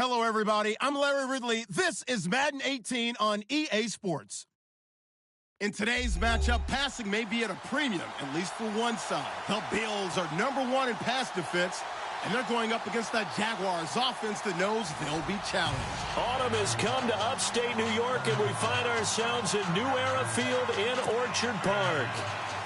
Hello, everybody. I'm Larry Ridley. This is Madden 18 on EA Sports. In today's matchup, passing may be at a premium, at least for one side. The Bills are #1 in pass defense, and they're going up against that Jaguars offense that knows they'll be challenged. Autumn has come to upstate New York, and we find ourselves at New Era Field in Orchard Park.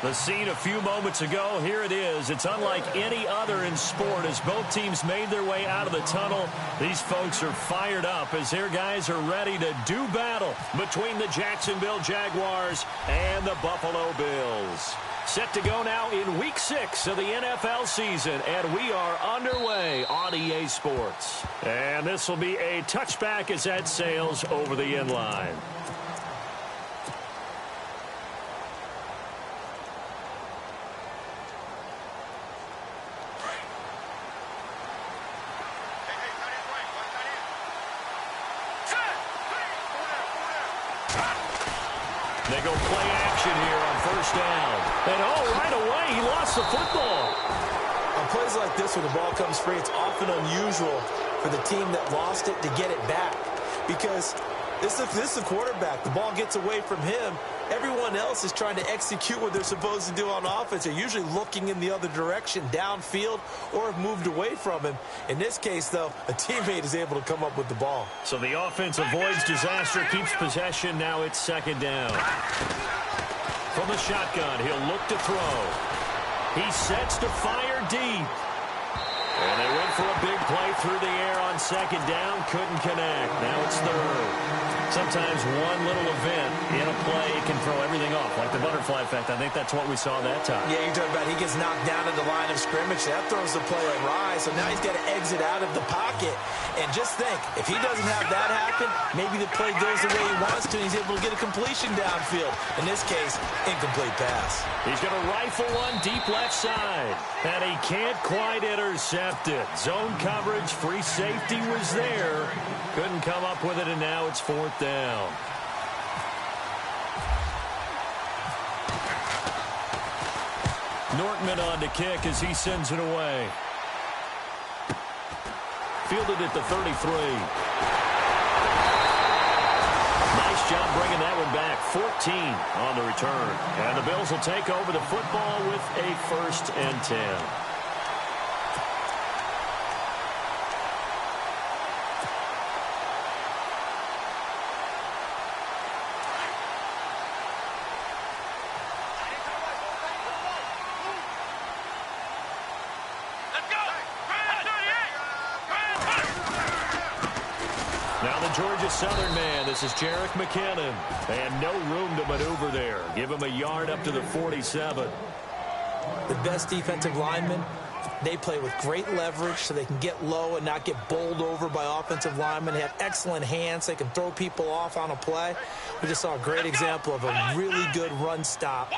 The scene a few moments ago, here it is. It's unlike any other in sport as both teams made their way out of the tunnel. These folks are fired up as their guys are ready to do battle between the Jacksonville Jaguars and the Buffalo Bills. Set to go now in Week 6 of the NFL season, and we are underway on EA Sports. And this will be a touchback as that sails over the end line. They go play action here on first down. And right away, he lost the football. On plays like this where the ball comes free, it's often unusual for the team that lost it to get it back. Because this is the quarterback. The ball gets away from him. Everyone else is trying to execute what they're supposed to do on offense. They're usually looking in the other direction, downfield, or have moved away from him. In this case, though, a teammate is able to come up with the ball. So the offense avoids disaster, keeps possession. Now it's second down. From the shotgun, he'll look to throw. He sets to fire deep. And they went for a big play through the air on second down. Couldn't connect. Now it's third. Sometimes one little event in a play can throw everything off, like the butterfly effect. I think that's what we saw that time. Yeah, you're talking about he gets knocked down at the line of scrimmage. That throws the play awry. So now he's got to exit out of the pocket. And just think, if he doesn't have that happen, maybe the play goes the way he wants to, and he's able to get a completion downfield. In this case, incomplete pass. He's going to rifle one deep left side. And he can't quite intercept it. Zone coverage, free safety was there. Couldn't come up with it, and now it's fourth down. Nortman on to kick as he sends it away. Fielded at the 33. Nice job bringing that one back. 14 on the return. And the Bills will take over the football with a 1st and 10. Georgia Southern man, this is Jerick McKinnon. And no room to maneuver there. Give him a yard up to the 47. The best defensive linemen, they play with great leverage so they can get low and not get bowled over by offensive linemen. They have excellent hands. They can throw people off on a play. We just saw a great example of a really good run stop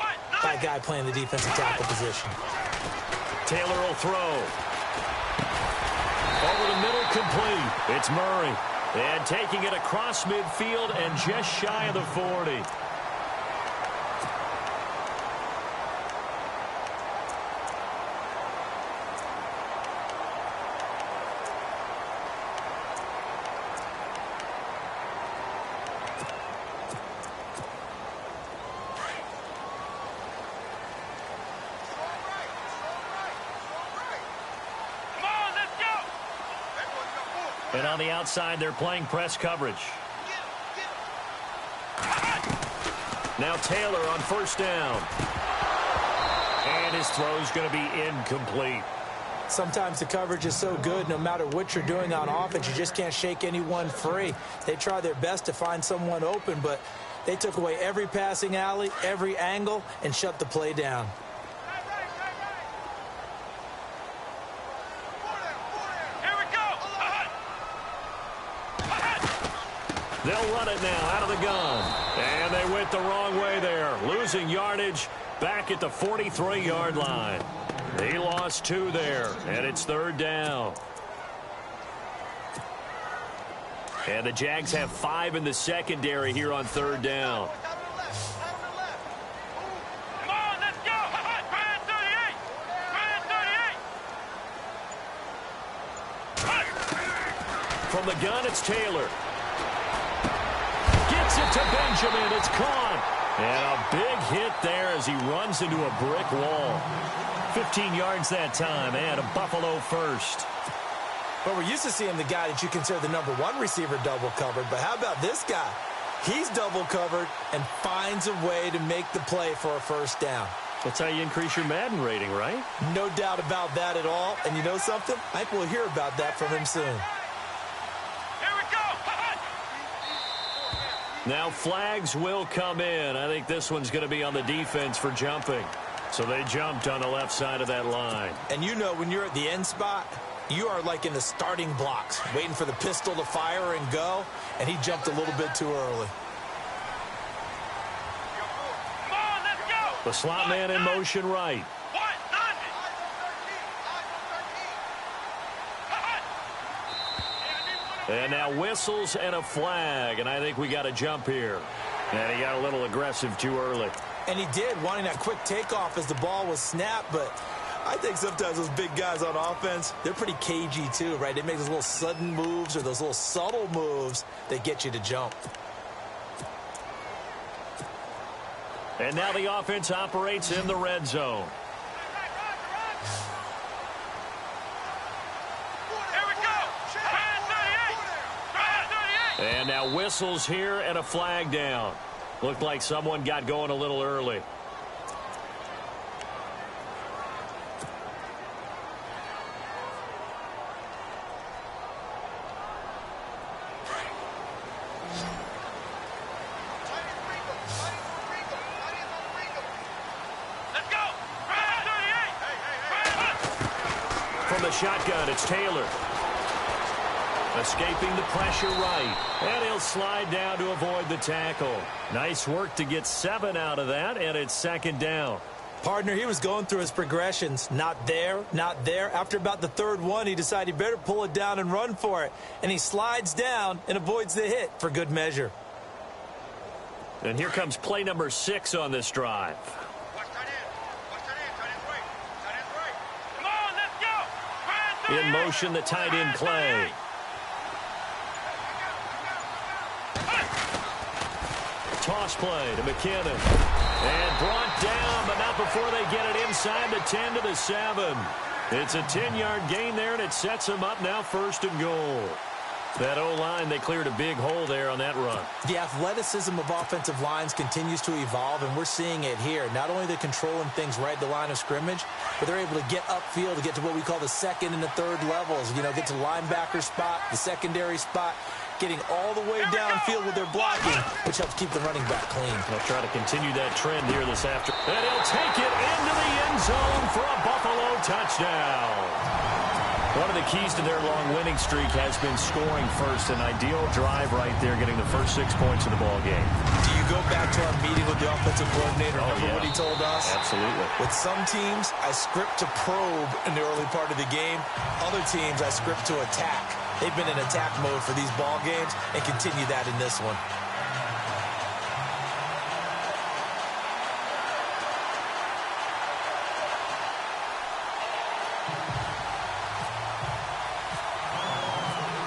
by a guy playing the defensive tackle position. Taylor will throw. Over the middle, complete. It's Murray. And taking it across midfield and just shy of the 40. And on the outside, they're playing press coverage. Now Taylor on first down. And his throw's going to be incomplete. Sometimes the coverage is so good, no matter what you're doing on offense, you just can't shake anyone free. They try their best to find someone open, but they took away every passing alley, every angle, and shut the play down. They'll run it now out of the gun. And they went the wrong way there. Losing yardage back at the 43-yard line. He lost 2 there, and it's third down. And the Jags have 5 in the secondary here on third down. From the gun, it's Taylor. Gets it to Benjamin. It's caught. And a big hit there as he runs into a brick wall. 15 yards that time, and a Buffalo first. Well, we're used to seeing the guy that you consider the number one receiver double covered, but how about this guy? He's double covered and finds a way to make the play for a first down. That's how you increase your Madden rating, right? No doubt about that at all. And you know something? I think we'll hear about that from him soon. Now flags will come in. I think this one's going to be on the defense for jumping. So they jumped on the left side of that line. And you know when you're at the end spot, you are like in the starting blocks, waiting for the pistol to fire and go, and he jumped a little bit too early. The slot man in motion right. And now whistles and a flag, and I think we got a jump here. And he got a little aggressive too early. And he did, wanting that quick takeoff as the ball was snapped, but I think sometimes those big guys on offense, they're pretty cagey too, right? They make those little sudden moves or those little subtle moves that get you to jump. And now the offense operates in the red zone. And now whistles here and a flag down. Looked like someone got going a little early. From the shotgun, it's Taylor. Escaping the pressure right. And he'll slide down to avoid the tackle. Nice work to get 7 out of that, and it's second down. Partner, he was going through his progressions. Not there, not there. After about the third one, he decided he better pull it down and run for it. And he slides down and avoids the hit for good measure. And here comes play number 6 on this drive. In motion, the tight end Clay. Toss play to McKinnon. And brought down, but not before they get it inside the 10 to the 7. It's a 10-yard gain there, and it sets them up now 1st and goal. That O-line, they cleared a big hole there on that run. The athleticism of offensive lines continues to evolve, and we're seeing it here. Not only they're controlling things right at the line of scrimmage, but they're able to get upfield to get to what we call the second and the third levels. You know, get to linebacker spot, the secondary spot, getting all the way downfield with their blocking, which helps keep the running back clean. They'll try to continue that trend here this afternoon. And he'll take it into the end zone for a Buffalo touchdown. One of the keys to their long winning streak has been scoring first. An ideal drive right there, getting the first 6 points of the ball game. Do you go back to our meeting with the offensive coordinator? Remember what he told us? Absolutely. With some teams, I script to probe in the early part of the game. Other teams, I script to attack. They've been in attack mode for these ball games and continue that in this one.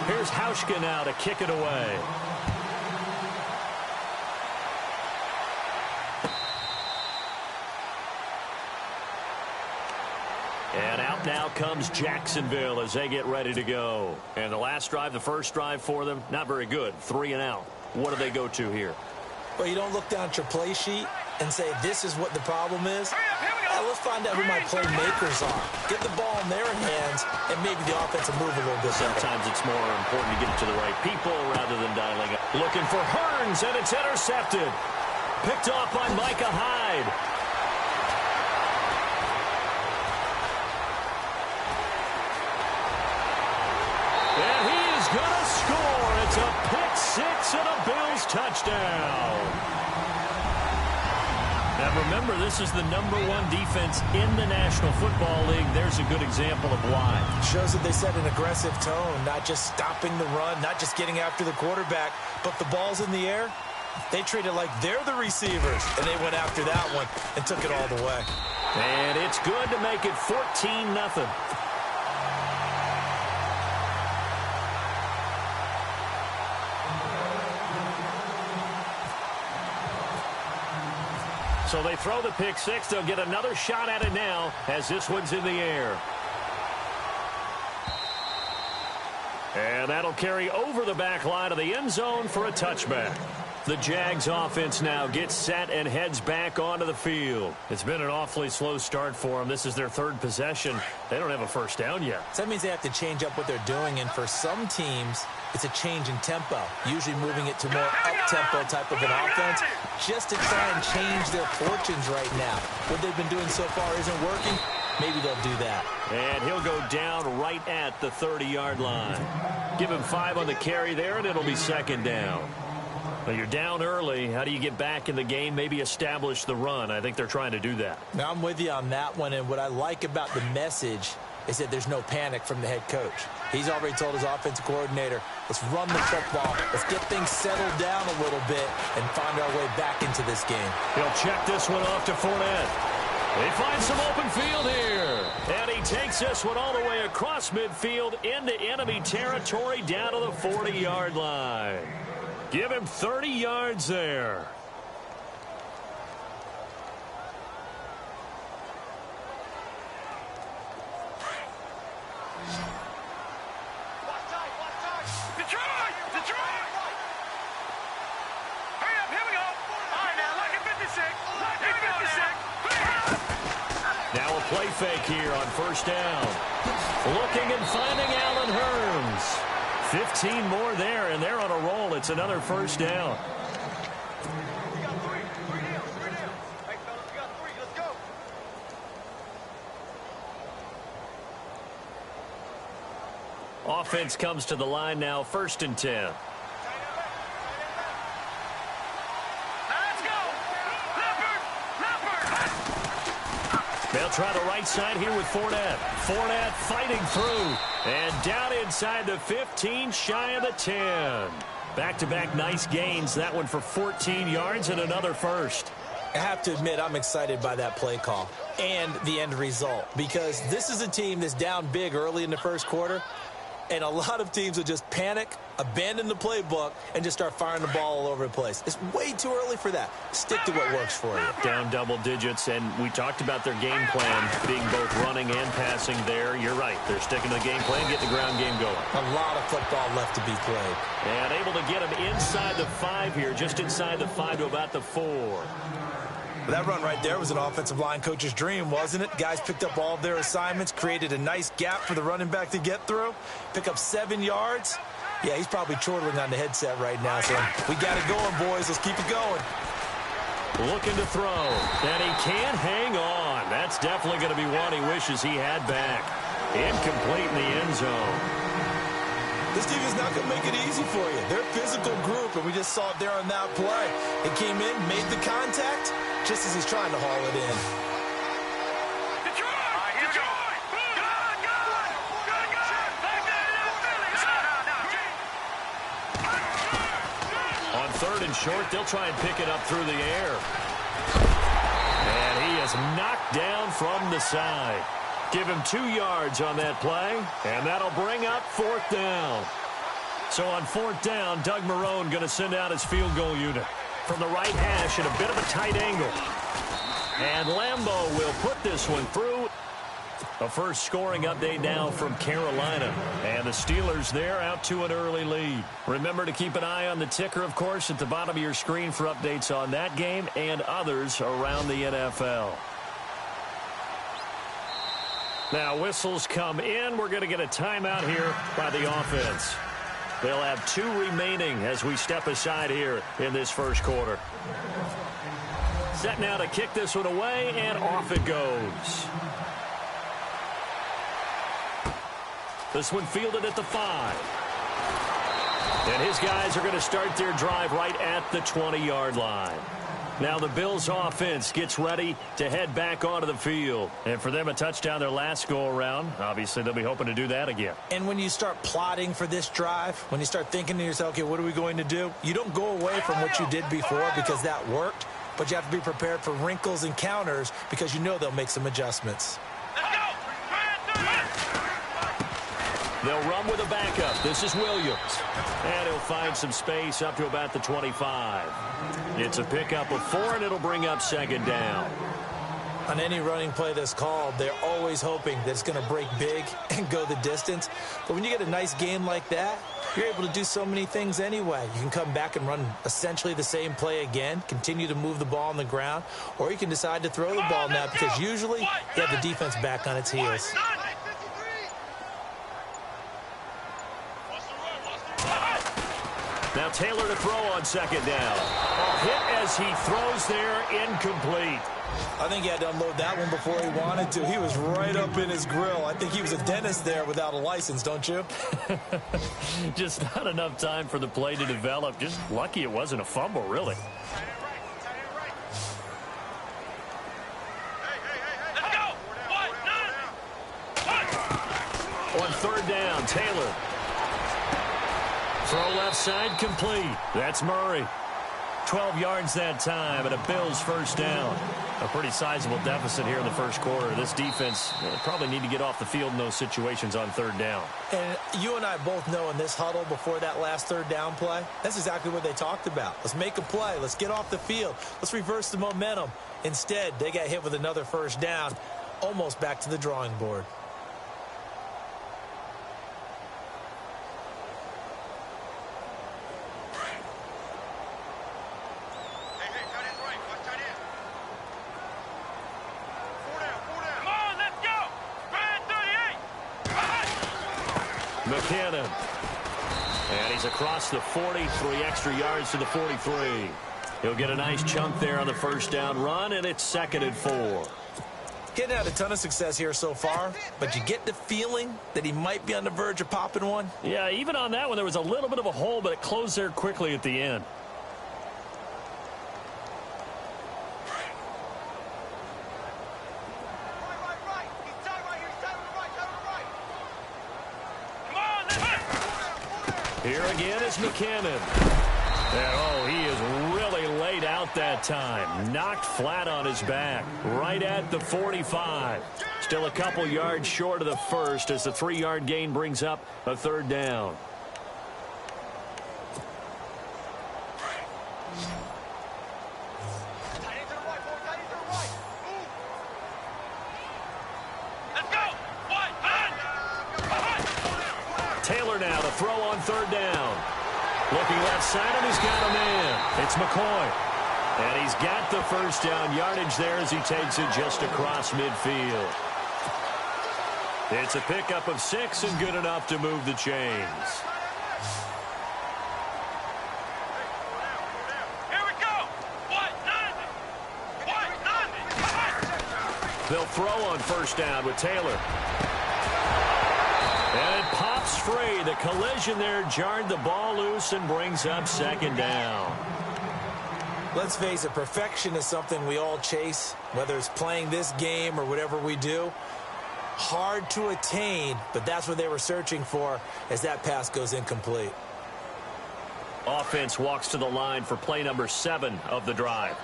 Here's Hauschka now to kick it away. And out now comes Jacksonville as they get ready to go. And the last drive, the first drive for them, not very good. 3 and out. What do they go to here? Well, you don't look down at your play sheet and say, this is what the problem is. Let's find out who my playmakers are. Get the ball in their hands, and maybe the offense will move a little bit. Sometimes it's more important to get it to the right people rather than dialing up. Looking for Hearns, and it's intercepted. Picked off by Micah Hyde. And he is going to score. It's a pick 6 and a Bills touchdown. Now remember, this is the #1 defense in the National Football League. There's a good example of why. Shows that they set an aggressive tone, not just stopping the run, not just getting after the quarterback, but the ball's in the air. They treat it like they're the receivers, and they went after that one and took it all the way. And it's good to make it 14-0. So they throw the pick six. They'll get another shot at it now as this one's in the air. And that'll carry over the back line of the end zone for a touchback. The Jags offense now gets set and heads back onto the field. It's been an awfully slow start for them. This is their third possession. They don't have a first down yet. So that means they have to change up what they're doing, and for some teams, it's a change in tempo, usually moving it to more up-tempo type of an offense, just to try and change their fortunes right now. What they've been doing so far isn't working. Maybe they'll do that. And he'll go down right at the 30-yard line. Give him 5 on the carry there, and it'll be second down. Well, you're down early. How do you get back in the game, maybe establish the run? I think they're trying to do that. Now, I'm with you on that one, and what I like about the message is that there's no panic from the head coach. He's already told his offensive coordinator, let's run the football, let's get things settled down a little bit and find our way back into this game. He'll check this one off to Fournette. They find some open field here. And he takes this one all the way across midfield into enemy territory down to the 40-yard line. Give him 30 yards there. Play fake here on first down. Looking and finding Allen Hurns. 15 more there, and they're on a roll. It's another first down. Offense comes to the line now, 1st and 10. They'll try the right side here with Fournette. Fournette fighting through. And down inside the 15, shy of the 10. Back-to-back nice gains. That one for 14 yards and another first. I have to admit, I'm excited by that play call and the end result, because this is a team that's down big early in the first quarter, and a lot of teams will just panic, abandon the playbook, and just start firing the ball all over the place. It's way too early for that. Stick to what works for you. Down double digits, and we talked about their game plan being both running and passing there. You're right. They're sticking to the game plan, getting the ground game going. A lot of football left to be played. And able to get him inside the 5 here, just inside the 5 to about the 4. That run right there was an offensive line coach's dream, wasn't it? Guys picked up all of their assignments, created a nice gap for the running back to get through, pick up 7 yards. Yeah, he's probably chortling on the headset right now, so we got it going, boys. Let's keep it going. Looking to throw, and he can't hang on. That's definitely going to be one he wishes he had back. Incomplete in the end zone. This team is not going to make it easy for you. They're a physical group, and we just saw it there on that play. It came in, made the contact, just as he's trying to haul it in. On 3rd and short, they'll try and pick it up through the air. And he is knocked down from the side. Give him 2 yards on that play, and that'll bring up 4th down. So on 4th down, Doug Marrone going to send out his field goal unit from the right hash at a bit of a tight angle. And Lambeau will put this one through. A first scoring update now from Carolina. And the Steelers there out to an early lead. Remember to keep an eye on the ticker, of course, at the bottom of your screen for updates on that game and others around the NFL. Now whistles come in. We're going to get a timeout here by the offense. They'll have 2 remaining as we step aside here in this first quarter. Set now to kick this one away, and off it goes. This one fielded at the 5. And his guys are going to start their drive right at the 20-yard line. Now the Bills offense gets ready to head back onto the field. And for them, a touchdown their last go-around. Obviously, they'll be hoping to do that again. And when you start plotting for this drive, when you start thinking to yourself, okay, what are we going to do? You don't go away from what you did before because that worked, but you have to be prepared for wrinkles and counters because you know they'll make some adjustments. They'll run with a backup. This is Williams. And he'll find some space up to about the 25. It's a pickup of 4, and it'll bring up second down. On any running play that's called, they're always hoping that it's going to break big and go the distance. But when you get a nice game like that, you're able to do so many things anyway. You can come back and run essentially the same play again, continue to move the ball on the ground, or you can decide to throw the ball now because usually you have the defense back on its heels. Now Taylor to throw on second down. A hit as he throws there, incomplete. I think he had to unload that one before he wanted to. He was right up in his grill. I think he was a dentist there without a license, don't you? Just not enough time for the play to develop. Just lucky it wasn't a fumble, really. On third down, Taylor. Throw left side, complete. That's Murray. 12 yards that time, and a Bills first down. A pretty sizable deficit here in the first quarter. This defense probably need to get off the field in those situations on third down. And you and I both know in this huddle before that last third down play, that's exactly what they talked about. Let's make a play. Let's get off the field. Let's reverse the momentum. Instead, they got hit with another first down, almost back to the drawing board. McKinnon. And he's across the 40, 3 extra yards to the 43. He'll get a nice chunk there on the first down run, and it's 2nd and 4. Getting had a ton of success here so far, but you get the feeling that he might be on the verge of popping one. Yeah, even on that one, there was a little bit of a hole, but it closed there quickly at the end. Here again is McKinnon. And, oh, he is really laid out that time. Knocked flat on his back. Right at the 45. Still a couple yards short of the first as the 3-yard gain brings up a third down. Taylor now to throw on third down. Looking left side, and he's got a man. It's McCoy. And he's got the first down yardage there as he takes it just across midfield. It's a pickup of 6 and good enough to move the chains. Here we go. They'll throw on first down with Taylor. And it pops free. The collision there jarred the ball loose and brings up second down. Let's face it, perfection is something we all chase, whether it's playing this game or whatever we do. Hard to attain, but that's what they were searching for as that pass goes incomplete. Offense walks to the line for play number 7 of the drive.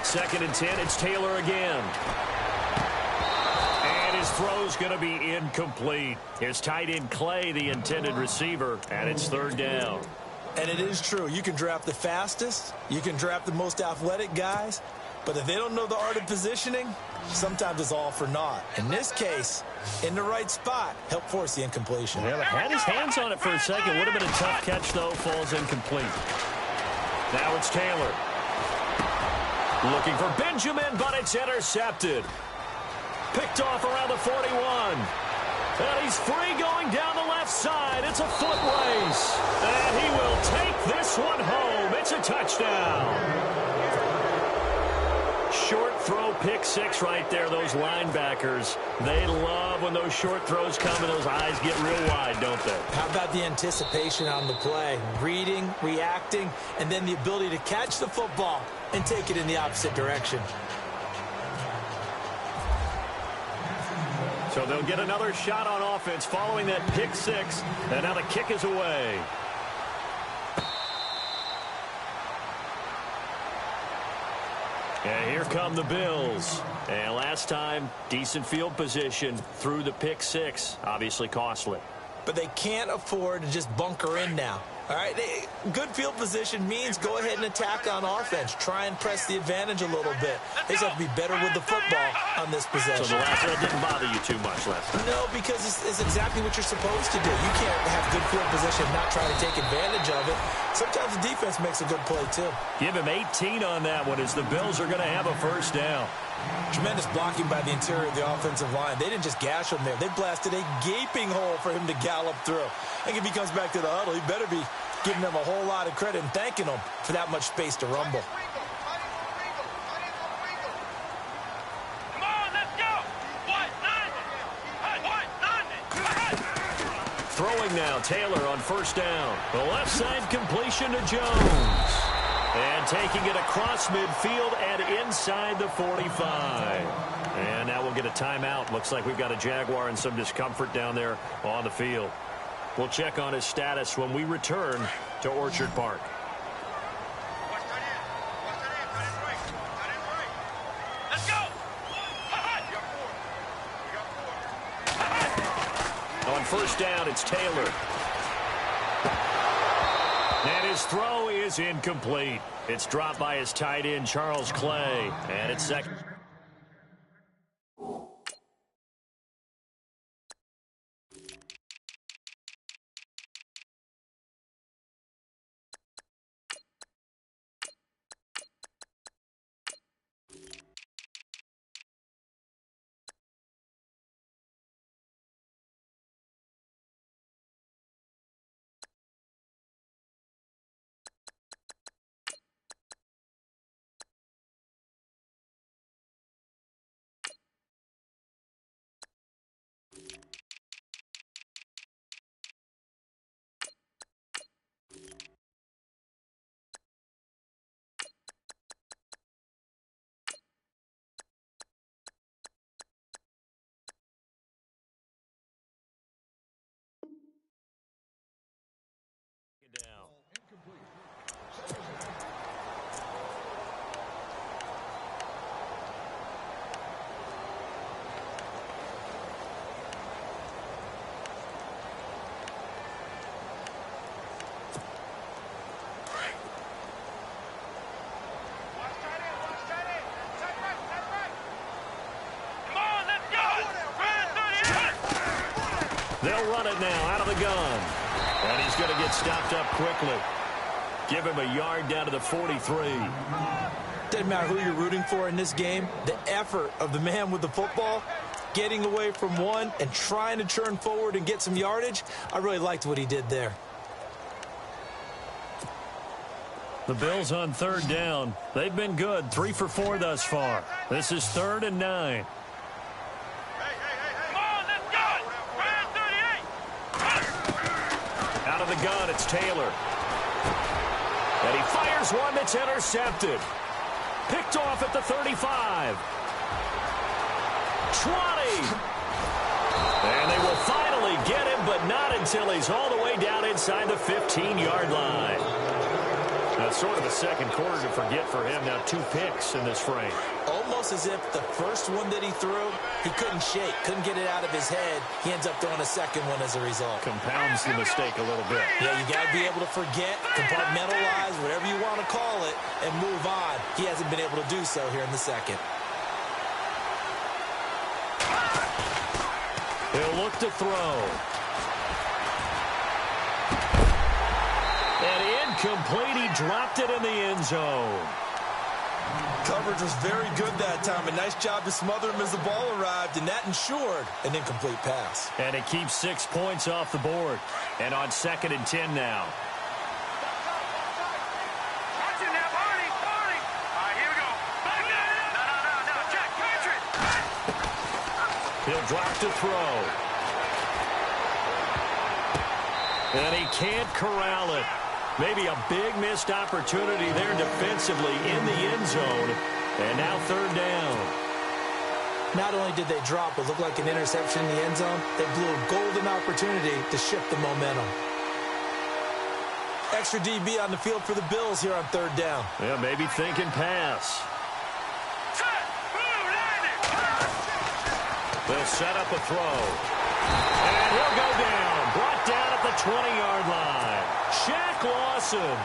Second and 10, it's Taylor again. And his throw's going to be incomplete. His tight end Clay, the intended receiver, and it's third down. And it is true. You can draft the fastest. You can draft the most athletic guys. But if they don't know the art of positioning, sometimes it's all for naught. In this case, in the right spot, help force the incompletion. Yeah, had his hands on it for a second. Would have been a tough catch, though. Falls incomplete. Now it's Taylor. Looking for Benjamin, but it's intercepted. Picked off around the 41. And he's free going down the left side. It's a foot race. And he will take this one home. It's a touchdown. Short throw, pick 6 right there. Those linebackers, they love when those short throws come and those eyes get real wide, don't they? How about the anticipation on the play? Reading, reacting, and then the ability to catch the football and take it in the opposite direction. So they'll get another shot on offense following that pick 6. And now the kick is away. come the Bills. And last time, decent field position through the pick six. Obviously costly. But they can't afford to just bunker in now. All right, good field position means go ahead and attack on offense. Try and press the advantage a little bit. They just have to be better with the football on this possession. So the last one didn't bother you too much last time? No, because it's exactly what you're supposed to do. You can't have good field position and not try to take advantage of it. Sometimes the defense makes a good play, too. Give him 18 on that one as the Bills are going to have a first down. Tremendous blocking by the interior of the offensive line. They didn't just gash him there. They blasted a gaping hole for him to gallop through. I think if he comes back to the huddle, he better be giving them a whole lot of credit and thanking them for that much space to rumble. Come on, let's go. Throwing now, Taylor on first down. The left side completion to Jones. And taking it across midfield and inside the 45. And now we'll get a timeout. Looks like we've got a Jaguar in some discomfort down there on the field. We'll check on his status when we return to Orchard Park. Let's go. On first down, it's Taylor. And his throw is incomplete. It's dropped by his tight end, Charles Clay. And it's second. Down. They'll run it now out of the gun. And he's going to get stopped up quickly. Give him a yard down to the 43. Doesn't matter who you're rooting for in this game. The effort of the man with the football, getting away from one and trying to churn forward and get some yardage, I really liked what he did there. The Bills on third down. They've been good, 3 for 4 thus far. This is 3rd and 9. Out of the gun, it's Taylor. And he fires one that's intercepted. Picked off at the 35. 20. And they will finally get him, but not until he's all the way down inside the 15-yard line. That's sort of a second quarter to forget for him. Now 2 picks in this frame. Almost as if the first one that he threw, he couldn't shake, couldn't get it out of his head. He ends up throwing a second one as a result. Compounds the mistake a little bit. Yeah, you got to be able to forget, compartmentalize, whatever you want to call it, and move on. He hasn't been able to do so here in the second. He'll look to throw. And incomplete. He dropped it in the end zone. Coverage was very good that time. A nice job to smother him as the ball arrived, and that ensured an incomplete pass. And it keeps 6 points off the board. And on 2nd and 10 now. Watch it now, Barney. All right, here we go. Back there. No. Jack, Patrick. He'll drop to throw. And he can't corral it. Maybe a big missed opportunity there defensively in the end zone. And now 3rd down. Not only did they drop what looked like an interception in the end zone, they blew a golden opportunity to shift the momentum. Extra DB on the field for the Bills here on 3rd down. Yeah, maybe thinking pass. They'll set up a throw. And he'll go down. Brought down at the 20-yard line. Shaq Lawson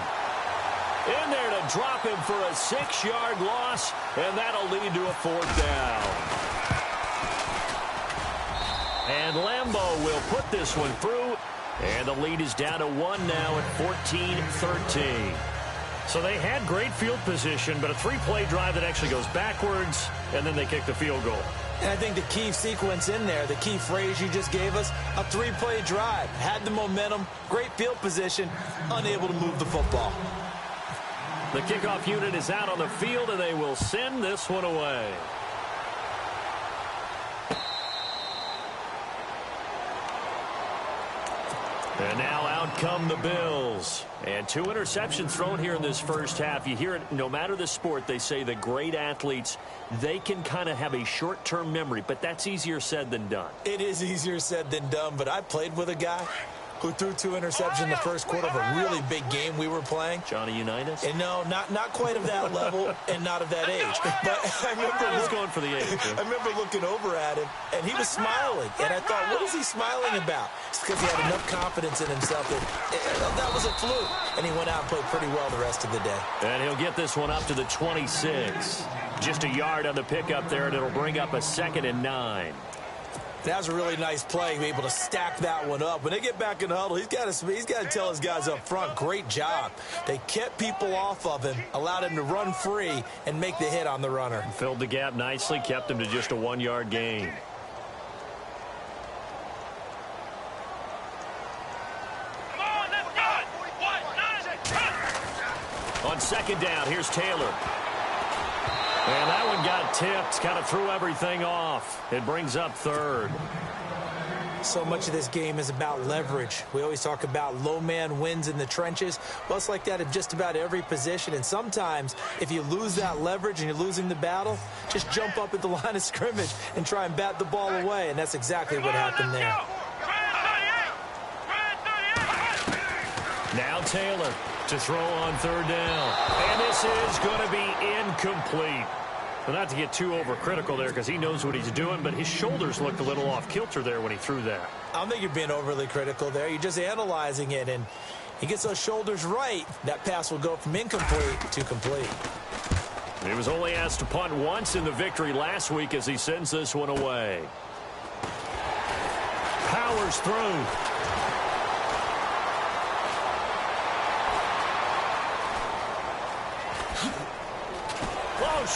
in there to drop him for a 6-yard loss, and that'll lead to a 4th down. And Lambeau will put this one through, and the lead is down to 1 now at 14-13. So they had great field position, but a 3-play drive that actually goes backwards, and then they kick the field goal. And I think the key sequence in there, the key phrase you just gave us, a 3-play drive. Had the momentum, great field position, unable to move the football. The kickoff unit is out on the field, and they will send this one away. And now out come the Bills. And 2 interceptions thrown here in this first half. You hear it, no matter the sport, they say the great athletes, they can kind of have a short-term memory, but that's easier said than done. It is easier said than done, but I played with a guy who threw 2 interceptions in the first quarter of a really big game we were playing. Johnny Unitas? And no, not quite of that level and not of that age. But I remember going for the age. I remember looking over at him, and he was smiling. And I thought, what is he smiling about? It's because he had enough confidence in himself that was a fluke. And he went out and played pretty well the rest of the day. And he'll get this one up to the 26. Just a yard on the pickup there, and it'll bring up a 2nd and 9. That was a really nice play, able to stack that one up. When they get back in the huddle, he's got to tell his guys up front, great job. They kept people off of him, allowed him to run free and make the hit on the runner. Filled the gap nicely, kept him to just a 1-yard gain. On 2nd down, here's Taylor. And that one got tipped, kind of threw everything off. It brings up 3rd. So much of this game is about leverage. We always talk about low man wins in the trenches. Well, it's like that in just about every position. And sometimes, if you lose that leverage and you're losing the battle, just jump up at the line of scrimmage and try and bat the ball away. And that's exactly what happened there. Now Taylor to throw on 3rd down. And this is going to be incomplete. Well, not to get too overcritical there because he knows what he's doing, but his shoulders looked a little off kilter there when he threw that. I don't think you're being overly critical there. You're just analyzing it, and he gets those shoulders right. That pass will go from incomplete to complete. He was only asked to punt once in the victory last week as he sends this one away. Powers through.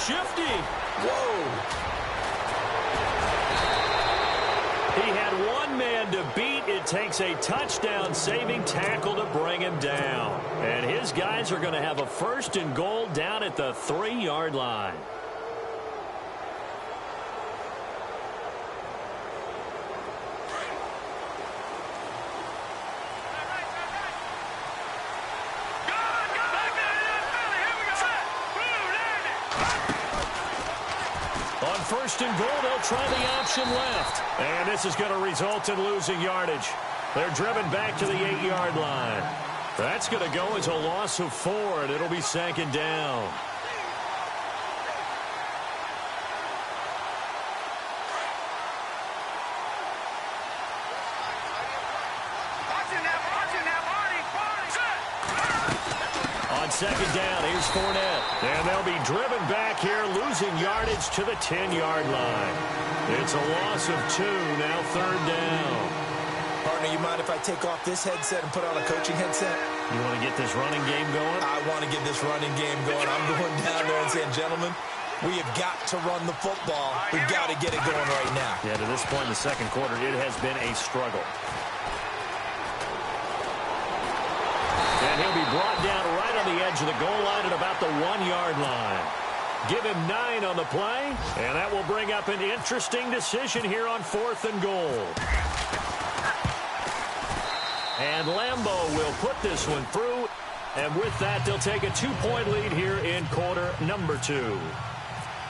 Shifty. Whoa. He had one man to beat. It takes a touchdown-saving tackle to bring him down. And his guys are going to have a 1st and goal down at the 3-yard line. On 1st and goal, they'll try the option left. And this is going to result in losing yardage. They're driven back to the 8-yard line. That's going to go as a loss of 4, and it'll be 2nd down. On 2nd down, here's Fournette. And they'll be driven back here, losing yardage to the 10-yard line. It's a loss of 2, now 3rd down. Partner, you mind if I take off this headset and put on a coaching headset? You want to get this running game going? I want to get this running game going. I'm going down there and saying, gentlemen, we have got to run the football. We've got to get it going right now. Yeah, to this point in the 2nd quarter, it has been a struggle. And he'll be brought down right on the edge of the goal line at about the 1-yard line. Give him 9 on the play, and that will bring up an interesting decision here on 4th and goal. And Lambeau will put this one through, and with that, they'll take a 2-point lead here in quarter number 2.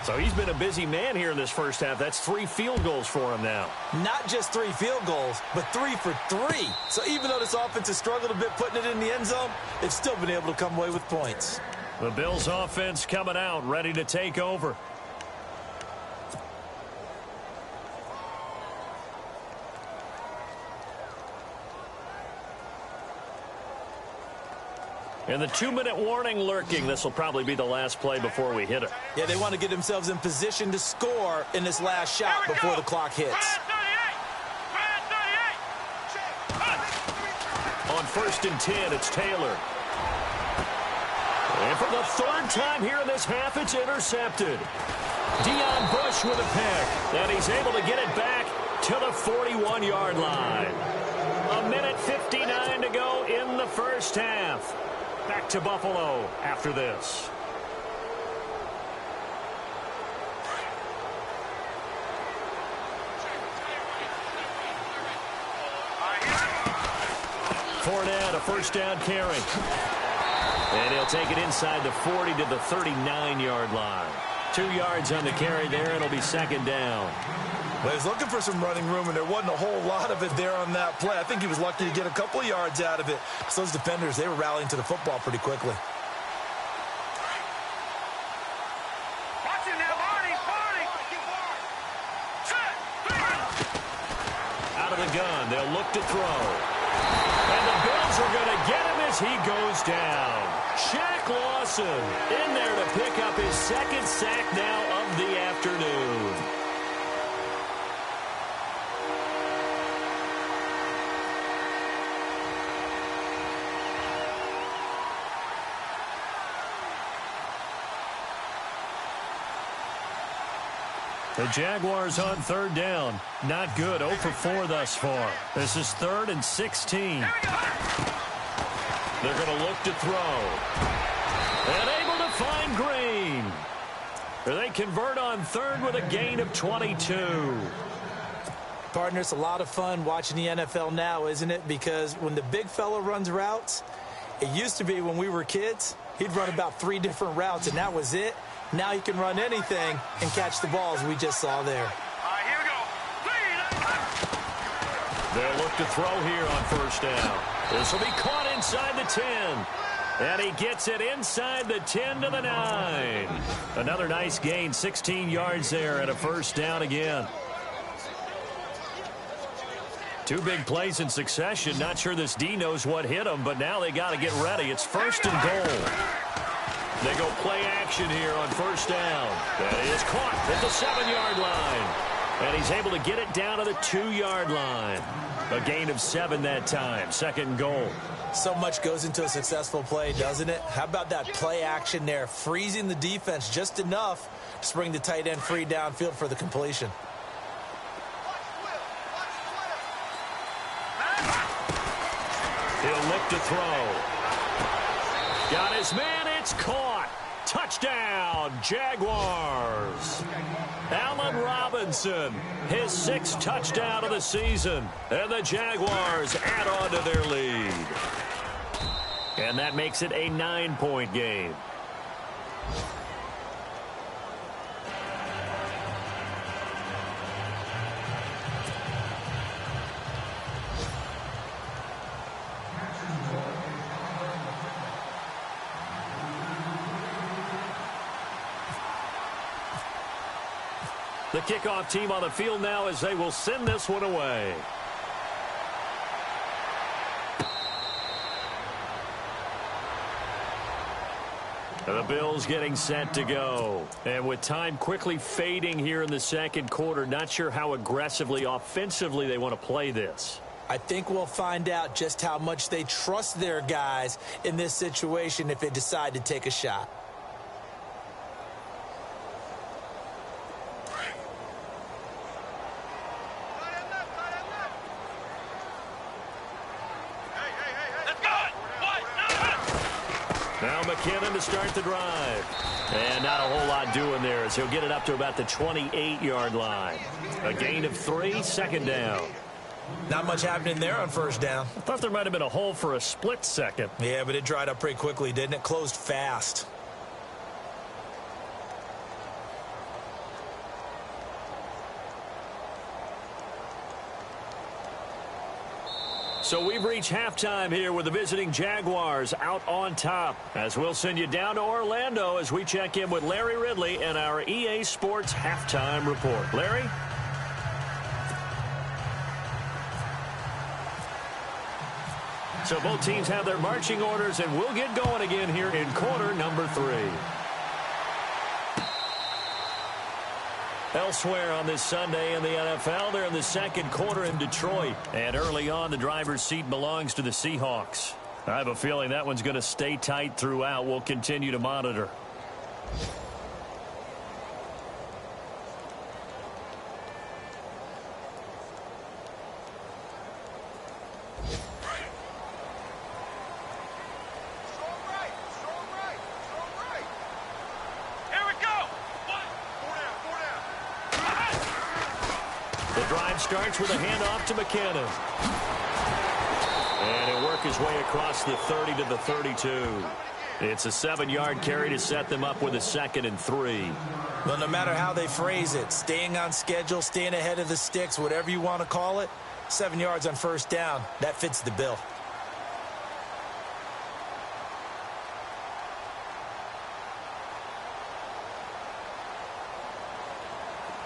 So he's been a busy man here in this first half. That's 3 field goals for him now. Not just 3 field goals, but 3 for 3. So even though this offense has struggled a bit putting it in the end zone, they've still been able to come away with points. The Bills offense coming out, ready to take over. And the 2-minute warning lurking. This will probably be the last play before we hit it. Yeah, they want to get themselves in position to score in this last shot before the clock hits. On 1st and 10, it's Taylor. And for the 3rd time here in this half, it's intercepted. Deon Bush with a pick. And he's able to get it back to the 41-yard line. 1:59 to go in the first half. Back to Buffalo after this. Fournette, a first down carry. And he'll take it inside the 40 to the 39-yard line. 2 yards on the carry there, and it'll be 2nd down. Well, he was looking for some running room, and there wasn't a whole lot of it there on that play. I think he was lucky to get a couple of yards out of it. So those defenders, they were rallying to the football pretty quickly. Out of the gun, they'll look to throw. And the Bills are going to get him as he goes down. Shaq Lawson in there to pick up his 2nd sack now of the afternoon. The Jaguars on 3rd down. Not good. 0 for 4 thus far. This is 3rd and 16. They're going to look to throw. And able to find Green. They convert on 3rd with a gain of 22. Partner, it's a lot of fun watching the NFL now, isn't it? Because when the big fella runs routes, it used to be when we were kids, he'd run about 3 different routes, and that was it. Now he can run anything and catch the balls we just saw there. Here we go. They'll look to throw here on 1st down. This will be caught inside the 10. And he gets it inside the 10 to the 9. Another nice gain, 16 yards there, and a 1st down again. 2 big plays in succession. Not sure this D knows what hit him, but now they got to get ready. It's 1st and goal. They go play action here on 1st down. And he is caught at the 7-yard line. And he's able to get it down to the 2-yard line. A gain of 7 that time. 2nd and goal. So much goes into a successful play, doesn't it? How about that play action there? Freezing the defense just enough to bring the tight end free downfield for the completion. He'll look to throw. Got his man. It's caught. Touchdown, Jaguars. Allen Robinson, his 6th touchdown of the season. And the Jaguars add on to their lead. And that makes it a 9-point game. The kickoff team on the field now as they will send this one away. The Bills getting set to go. And with time quickly fading here in the 2nd quarter, not sure how aggressively, offensively they want to play this. I think we'll find out just how much they trust their guys in this situation if they decide to take a shot. Now McKinnon to start the drive. And not a whole lot doing there as he'll get it up to about the 28-yard line. A gain of 3, 2nd down. Not much happening there on 1st down. I thought there might have been a hole for a split second. Yeah, but it dried up pretty quickly, didn't it? Closed fast. So we've reached halftime here with the visiting Jaguars out on top. As we'll send you down to Orlando as we check in with Larry Ridley and our EA Sports Halftime Report. Larry? So both teams have their marching orders, and we'll get going again here in quarter number 3. Elsewhere on this Sunday in the NFL, they're in the second quarter in Detroit. And early on, the driver's seat belongs to the Seahawks. I have a feeling that one's going to stay tight throughout. We'll continue to monitor. Starts with a handoff to McKinnon. And he'll work his way across the 30 to the 32. It's a 7-yard carry to set them up with a 2nd and 3. Well, no matter how they phrase it, staying on schedule, staying ahead of the sticks, whatever you want to call it, 7 yards on first down, that fits the bill.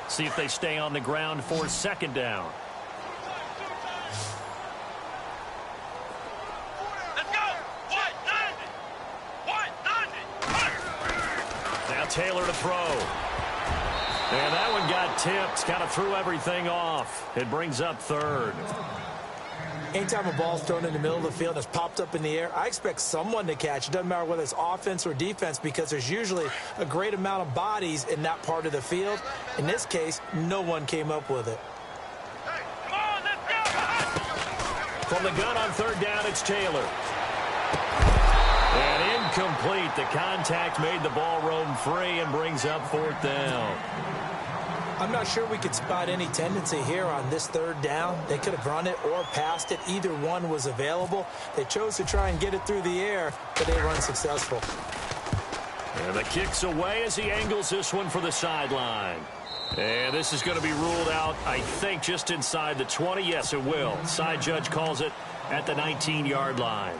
See if they stay on the ground for 2nd down. Let's go! Now Taylor to throw. And that one got tipped. Kind of threw everything off. It brings up 3rd. Anytime a ball's thrown in the middle of the field and it's popped up in the air, I expect someone to catch. It doesn't matter whether it's offense or defense because there's usually a great amount of bodies in that part of the field. In this case, no one came up with it. Hey, come on, let's go! From the gun on 3rd down, it's Taylor. And incomplete. The contact made the ball roam free and brings up 4th down. I'm not sure we could spot any tendency here on this 3rd down. They could have run it or passed it. Either one was available. They chose to try and get it through the air, but they were unsuccessful. And the kick's away as he angles this one for the sideline. And this is going to be ruled out, I think, just inside the 20. Yes, it will. Side judge calls it at the 19-yard line.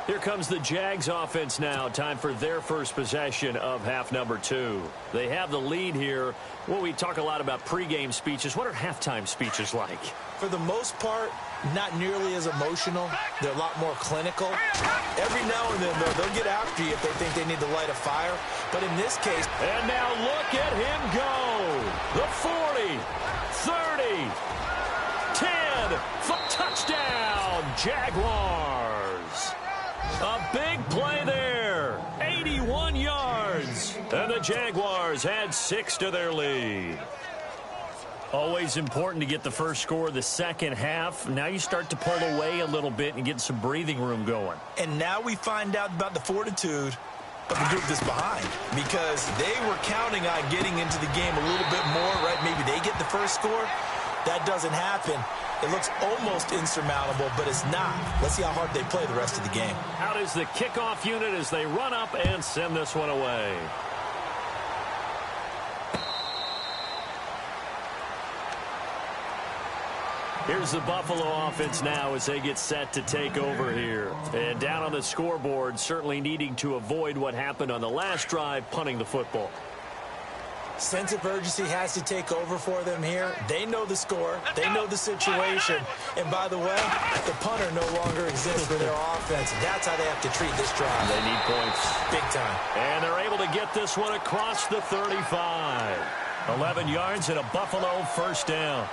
Here comes the Jags offense now. Time for their first possession of half number 2. They have the lead here. Well, we talk a lot about pregame speeches. What are halftime speeches like? For the most part, not nearly as emotional. They're a lot more clinical. Every now and then, though, they'll get after you if they think they need to light a fire. But in this case... And now look at him go. The 40, 30, 10, for touchdown, Jaguars. A big play there. 81 yards. And the Jaguars add 6 to their lead. Always important to get the first score of the second half. Now you start to pull away a little bit and get some breathing room going. And now we find out about the fortitude of the group that's behind. Because they were counting on getting into the game a little bit more, right? Maybe they get the first score. That doesn't happen. It looks almost insurmountable, but it's not. Let's see how hard they play the rest of the game. Out is the kickoff unit as they run up and send this one away. Here's the Buffalo offense now as they get set to take over here. And down on the scoreboard, certainly needing to avoid what happened on the last drive, punting the football. Sense of urgency has to take over for them here. They know the score. They know the situation. And by the way, the punter no longer exists for their offense. That's how they have to treat this drive. They need points. Big time. And they're able to get this one across the 35. 11 yards and a Buffalo first down.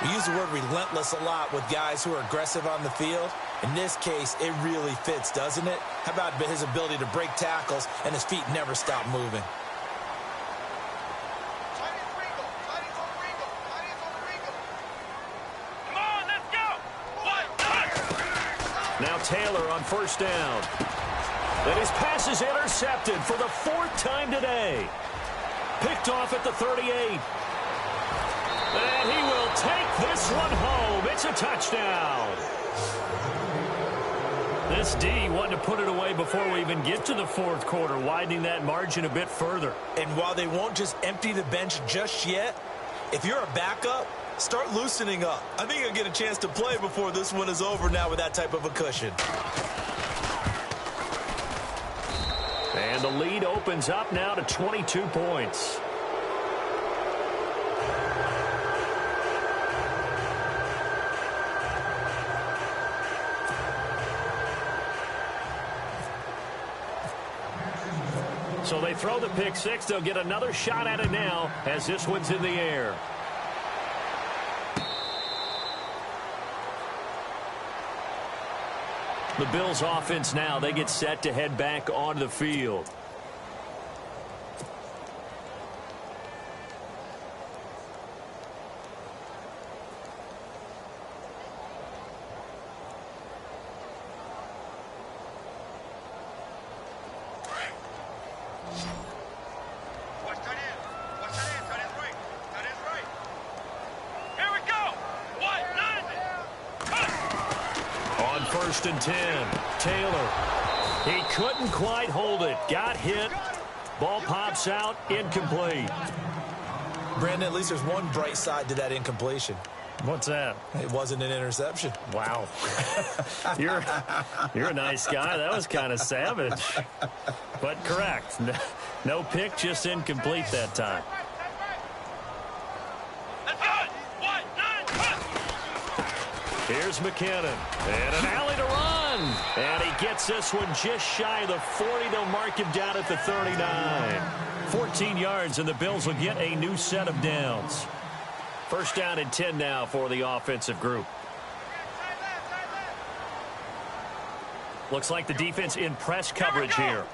We use the word relentless a lot with guys who are aggressive on the field. In this case, it really fits, doesn't it? How about his ability to break tackles and his feet never stop moving? Now Taylor on first down. And his pass is intercepted for the 4th time today. Picked off at the 38. And he will take this one home. It's a touchdown. This D wanted to put it away before we even get to the 4th quarter, widening that margin a bit further. And while they won't just empty the bench just yet, if you're a backup, start loosening up. I think you'll get a chance to play before this one is over now with that type of a cushion. And the lead opens up now to 22 points. So they throw the pick six. They'll get another shot at it now as this one's in the air. The Bills offense now, they get set to head back onto the field. First and 10. Taylor. He couldn't quite hold it. Got hit. Ball pops out. Incomplete. Brandon, at least there's one bright side to that incompletion. What's that? It wasn't an interception. Wow. You're a nice guy. That was kind of savage. But correct. No pick, just incomplete that time. Here's McKinnon. And an alley to run. And he gets this one just shy of the 40. They'll mark him down at the 39. 14 yards, and the Bills will get a new set of downs. First down and 10 now for the offensive group. Looks like the defense in press coverage here.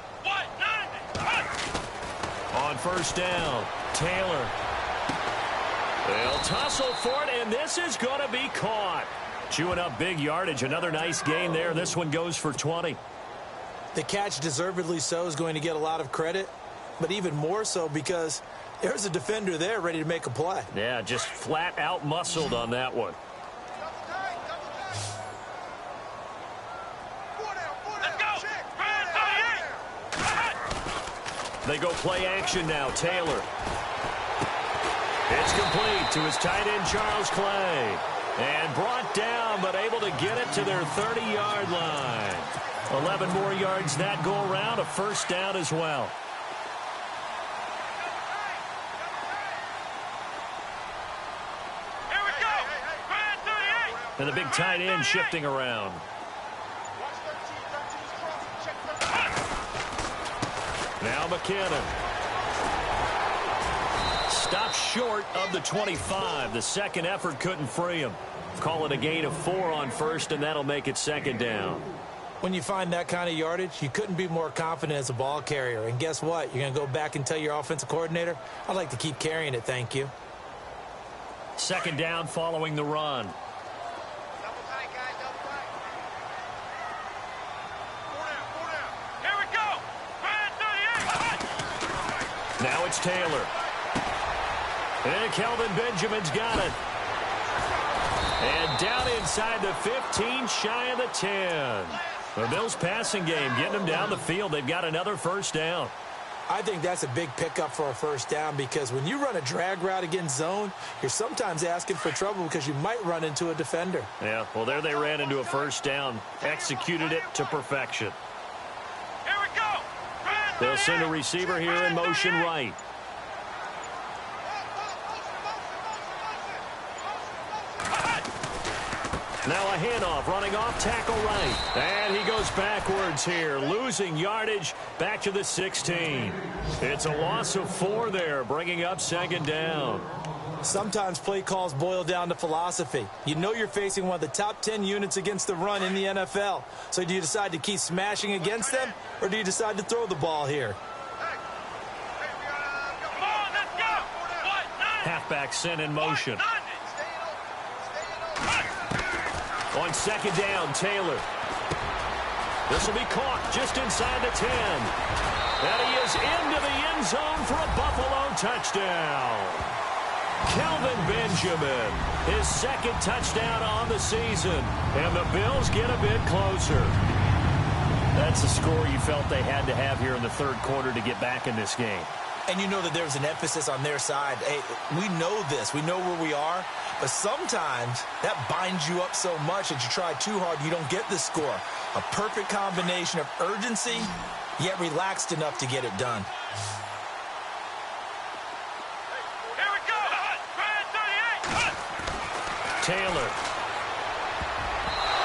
On first down, Taylor. They'll tussle for it, and this is going to be caught. Chewing up big yardage. Another nice gain there. This one goes for 20. The catch, deservedly so, is going to get a lot of credit, but even more so because there's a defender there ready to make a play. Yeah, just flat out muscled on that one. They go play action now. Taylor. It's complete to his tight end, Charles Clay. And brought down, but able to get it to their 30-yard line. 11 more yards that go around, a first down as well. Here we go. And the big tight end shifting around. Now McKinnon. Stopped short of the 25. The second effort couldn't free him. Call it a gain of 4 on first, and that'll make it second down. When you find that kind of yardage, you couldn't be more confident as a ball carrier. And guess what? You're going to go back and tell your offensive coordinator, I'd like to keep carrying it, thank you. Second down following the run. Here we go. Now it's Taylor. And Kelvin Benjamin's got it. And down inside the 15, shy of the 10. The Bills passing game, getting them down the field. They've got another first down. I think that's a big pickup for a first down because when you run a drag route against zone, you're sometimes asking for trouble because you might run into a defender. Yeah, well, there they ran into a first down. Executed it to perfection. Here we go. They'll send a receiver here in motion right. Now a handoff, running off tackle right. And he goes backwards here, losing yardage back to the 16. It's a loss of 4 there, bringing up second down. Sometimes play calls boil down to philosophy. You know you're facing one of the top 10 units against the run in the NFL. So do you decide to keep smashing against them, or do you decide to throw the ball here? Come on, let's go. Halfback sent in motion. On second down, Taylor. This will be caught just inside the 10. And he is into the end zone for a Buffalo touchdown. Kelvin Benjamin, his second touchdown on the season. And the Bills get a bit closer. That's the score you felt they had to have here in the third quarter to get back in this game. And you know that there's an emphasis on their side. Hey, we know this. We know where we are. But sometimes that binds you up so much that you try too hard, you don't get the score. A perfect combination of urgency, yet relaxed enough to get it done. Here we go. Taylor.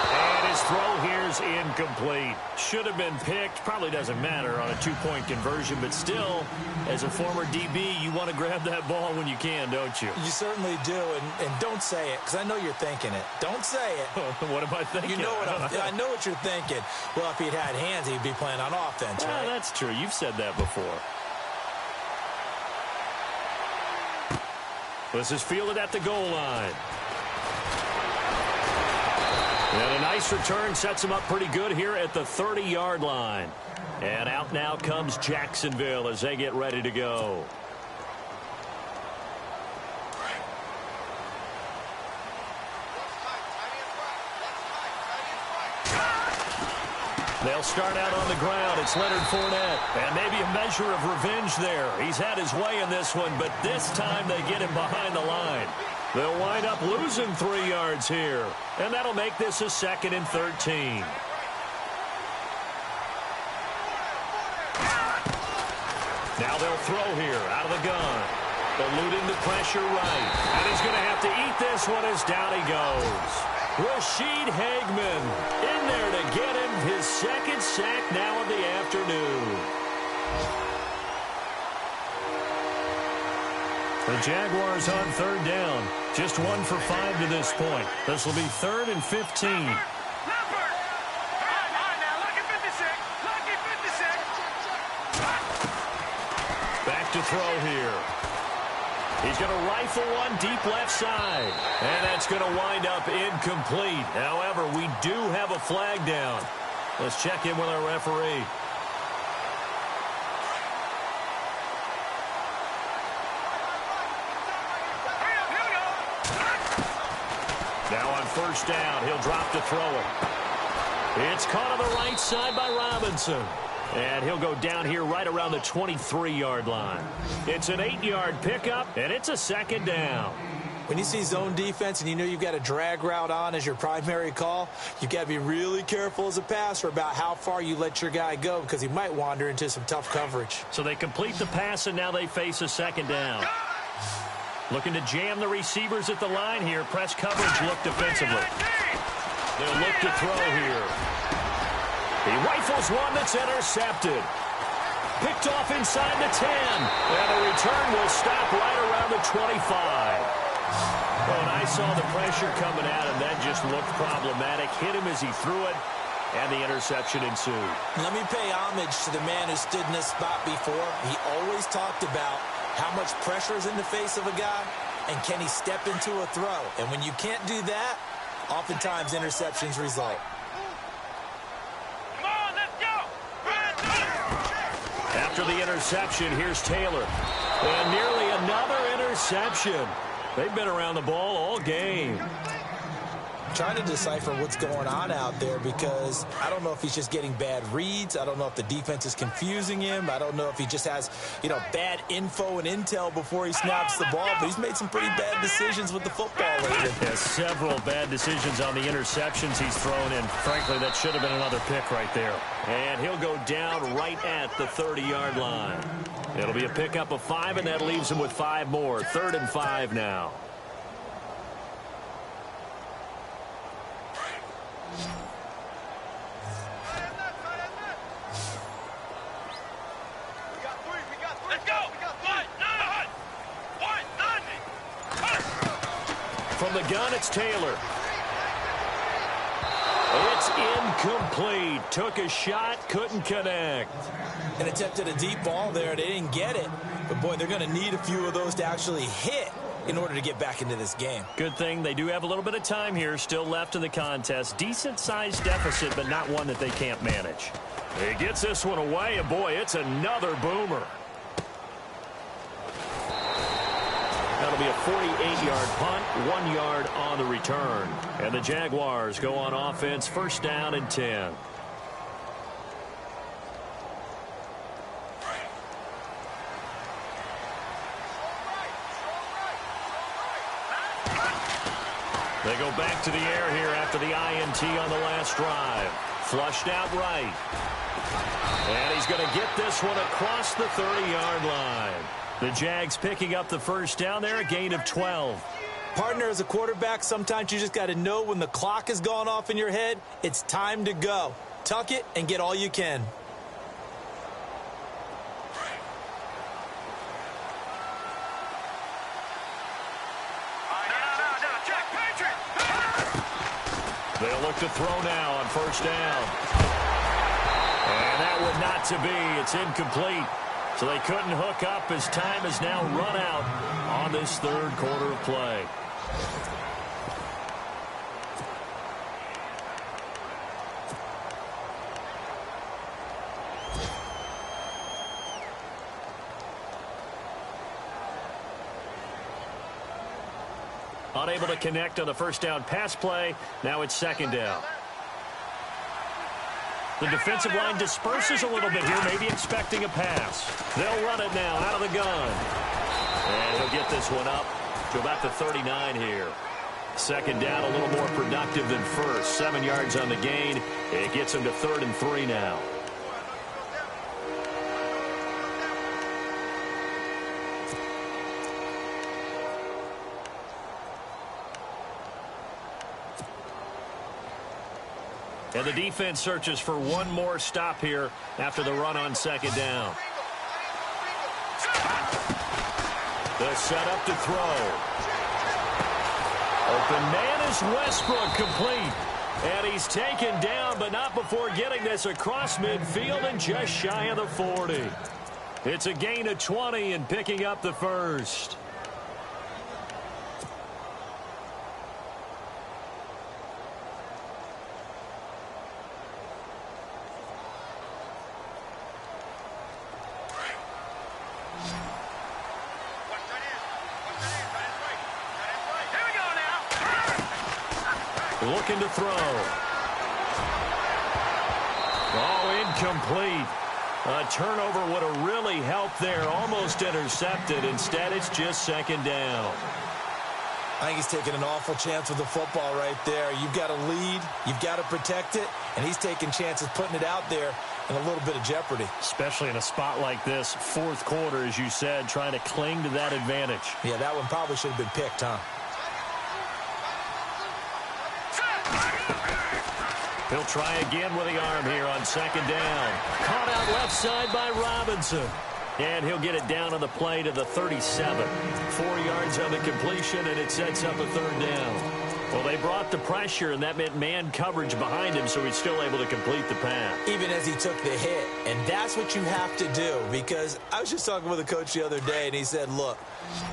And his throw here's incomplete. Should have been picked. Probably doesn't matter on a two-point conversion, but still, as a former DB, you want to grab that ball when you can, don't you? You certainly do, and don't say it, because I know you're thinking it. Don't say it. What am I thinking? You know I know what you're thinking. Well, if he'd had hands, he'd be playing on offense, right? That's true. You've said that before. This is fielded at the goal line. And a nice return sets him up pretty good here at the 30-yard line. And out now comes Jacksonville as they get ready to go. They'll start out on the ground. It's Leonard Fournette. And maybe a measure of revenge there. He's had his way in this one, but this time they get him behind the line. They'll wind up losing 3 yards here. And that'll make this a 2nd and 13. Now they'll throw here out of the gun. Eluding the pressure right. And he's going to have to eat this one as down he goes. Rashid Hageman in there to get him his 2nd sack now of the afternoon. The Jaguars on 3rd down. Just 1 for 5 to this point. This will be 3rd and 15. Back to throw here. He's going to rifle one deep left side. And that's going to wind up incomplete. However, we do have a flag down. Let's check in with our referee. Now on 1st down, he'll drop to throw it. It's caught on the right side by Robinson. And he'll go down here right around the 23-yard line. It's an 8-yard pickup, and it's a 2nd down. When you see zone defense and you know you've got a drag route on as your primary call, you've got to be really careful as a passer about how far you let your guy go because he might wander into some tough coverage. So they complete the pass, and now they face a 2nd down. Looking to jam the receivers at the line here. Press coverage look defensively. They'll look to throw here. He rifles one that's intercepted. Picked off inside the 10. And the return will stop right around the 25. Well, and I saw the pressure coming at him. That just looked problematic. Hit him as he threw it. And the interception ensued. Let me pay homage to the man who stood in this spot before. He always talked about how much pressure is in the face of a guy and can he step into a throw. And when you can't do that, oftentimes interceptions result. After the interception, here's Taylor. And nearly another interception. They've been around the ball all game. Trying to decipher what's going on out there because I don't know if he's just getting bad reads. I don't know if the defense is confusing him. I don't know if he just has, bad info and intel before he snaps the ball. But he's made some pretty bad decisions with the football lately. Yeah, several bad decisions on the interceptions he's thrown in. Frankly, that should have been another pick right there. And he'll go down right at the 30-yard line. It'll be a pickup of 5, and that leaves him with 5 more. 3rd and 5 now. From the gun, it's Taylor. It's incomplete. Took a shot, couldn't connect. And attempted a deep ball there. They didn't get it. But, boy, they're going to need a few of those to actually hit in order to get back into this game. Good thing they do have a little bit of time here still left in the contest. Decent-sized deficit, but not one that they can't manage. He gets this one away, and, boy, it's another boomer. That'll be a 48-yard punt, 1 yard on the return. And the Jaguars go on offense, 1st down and 10. They go back to the air here after the INT on the last drive. Flushed out right. And he's going to get this one across the 30-yard line. The Jags picking up the 1st down there, a gain of 12. Partner, as a quarterback, sometimes you just got to know when the clock has gone off in your head, it's time to go. Tuck it and get all you can. They'll look to throw now on first down. And that would not to be. It's incomplete. So they couldn't hook up as time has now run out on this third quarter of play. Unable to connect on the first down pass play. Now it's second down. The defensive line disperses a little bit here, maybe expecting a pass. They'll run it now out of the gun. And he'll get this one up to about the 39 here. Second down, a little more productive than first. 7 yards on the gain. It gets him to 3rd and 3 now. And the defense searches for one more stop here after the run on second down. The setup to throw. Open man is Westbrook, complete. And he's taken down, but not before getting this across midfield and just shy of the 40. It's a gain of 20 and picking up the first. Looking to throw. Oh, incomplete. A turnover would have really helped there. Almost intercepted. Instead, it's just second down. I think he's taking an awful chance with the football right there. You've got to lead. You've got to protect it. And he's taking chances putting it out there in a little bit of jeopardy. Especially in a spot like this, fourth quarter, as you said, trying to cling to that advantage. Yeah, that one probably should have been picked, huh? He'll try again with the arm here on second down. Caught out left side by Robinson. And he'll get it down on the play to the 37. 4 yards on the completion, and it sets up a third down. Well, they brought the pressure, and that meant man coverage behind him, so he's still able to complete the pass. Even as he took the hit. And that's what you have to do, because I was just talking with a coach the other day, and he said, look,